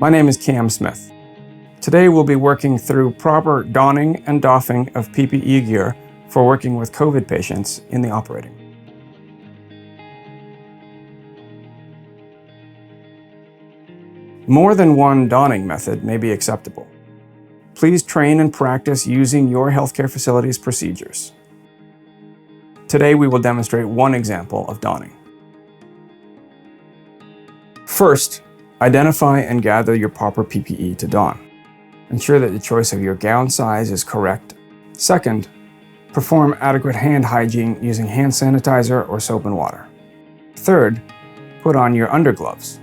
My name is Cam Smith. Today we'll be working through proper donning and doffing of PPE gear for working with COVID patients in the operating. More than one donning method may be acceptable. Please train and practice using your healthcare facility's procedures. Today we will demonstrate one example of donning. First, identify and gather your proper PPE to don. Ensure that the choice of your gown size is correct. Second, perform adequate hand hygiene using hand sanitizer or soap and water. Third, put on your undergloves.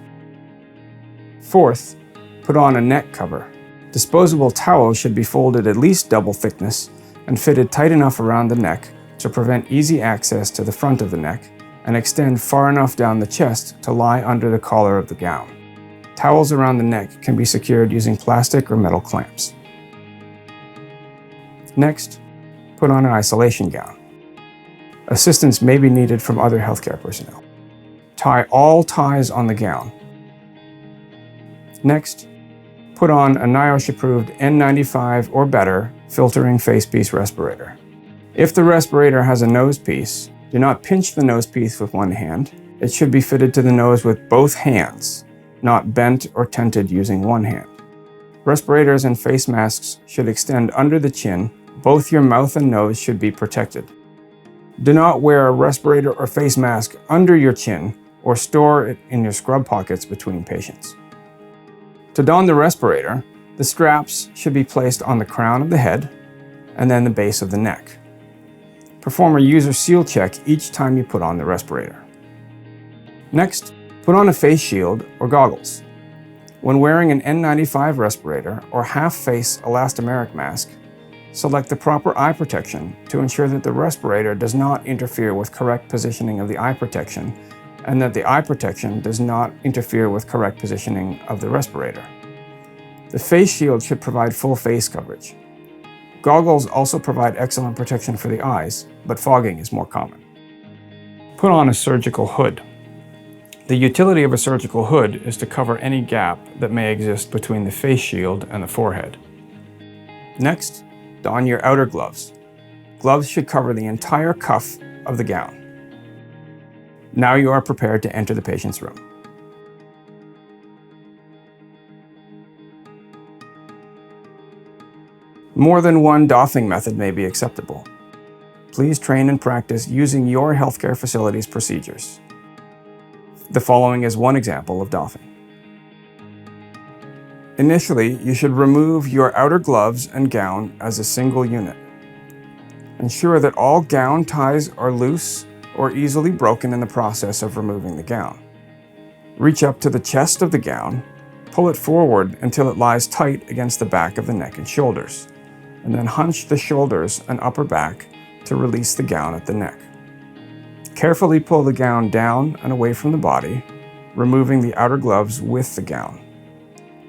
Fourth, put on a neck cover. Disposable towels should be folded at least double thickness and fitted tight enough around the neck to prevent easy access to the front of the neck and extend far enough down the chest to lie under the collar of the gown. Towels around the neck can be secured using plastic or metal clamps. Next, put on an isolation gown. Assistance may be needed from other healthcare personnel. Tie all ties on the gown. Next, put on a NIOSH-approved N95 or better filtering facepiece respirator. If the respirator has a nose piece, do not pinch the nose piece with one hand. It should be fitted to the nose with both hands, not bent or tented using one hand. Respirators and face masks should extend under the chin. Both your mouth and nose should be protected. Do not wear a respirator or face mask under your chin or store it in your scrub pockets between patients. To don the respirator, the straps should be placed on the crown of the head and then the base of the neck. Perform a user seal check each time you put on the respirator. Next, put on a face shield or goggles. When wearing an N95 respirator or half-face elastomeric mask, select the proper eye protection to ensure that the respirator does not interfere with correct positioning of the eye protection and that the eye protection does not interfere with correct positioning of the respirator. The face shield should provide full face coverage. Goggles also provide excellent protection for the eyes, but fogging is more common. Put on a surgical hood. The utility of a surgical hood is to cover any gap that may exist between the face shield and the forehead. Next, don your outer gloves. Gloves should cover the entire cuff of the gown. Now you are prepared to enter the patient's room. More than one doffing method may be acceptable. Please train and practice using your healthcare facility's procedures. The following is one example of doffing. Initially, you should remove your outer gloves and gown as a single unit. Ensure that all gown ties are loose or easily broken in the process of removing the gown. Reach up to the chest of the gown, pull it forward until it lies tight against the back of the neck and shoulders, and then hunch the shoulders and upper back to release the gown at the neck. Carefully pull the gown down and away from the body, removing the outer gloves with the gown.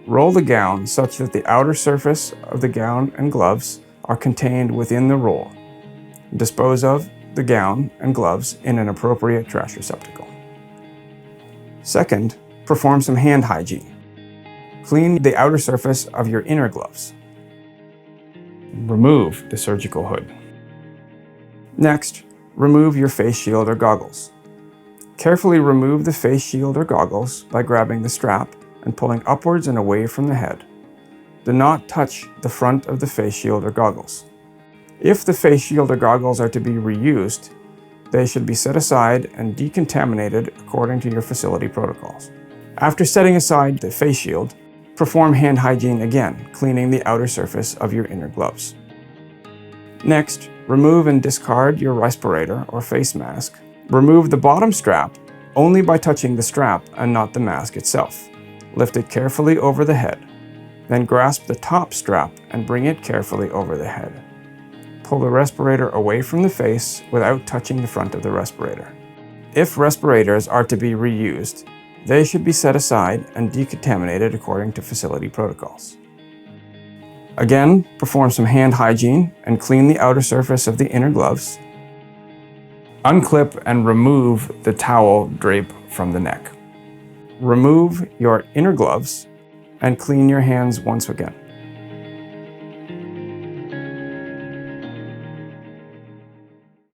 Roll the gown such that the outer surface of the gown and gloves are contained within the roll. Dispose of the gown and gloves in an appropriate trash receptacle. Second, perform some hand hygiene. Clean the outer surface of your inner gloves. Remove the surgical hood. Next, remove your face shield or goggles. Carefully remove the face shield or goggles by grabbing the strap and pulling upwards and away from the head. Do not touch the front of the face shield or goggles. If the face shield or goggles are to be reused, they should be set aside and decontaminated according to your facility protocols. After setting aside the face shield, perform hand hygiene again, cleaning the outer surface of your inner gloves. Next, remove and discard your respirator or face mask. Remove the bottom strap only by touching the strap and not the mask itself. Lift it carefully over the head. Then grasp the top strap and bring it carefully over the head. Pull the respirator away from the face without touching the front of the respirator. If respirators are to be reused, they should be set aside and decontaminated according to facility protocols. Again, perform some hand hygiene and clean the outer surface of the inner gloves. Unclip and remove the towel drape from the neck. Remove your inner gloves and clean your hands once again.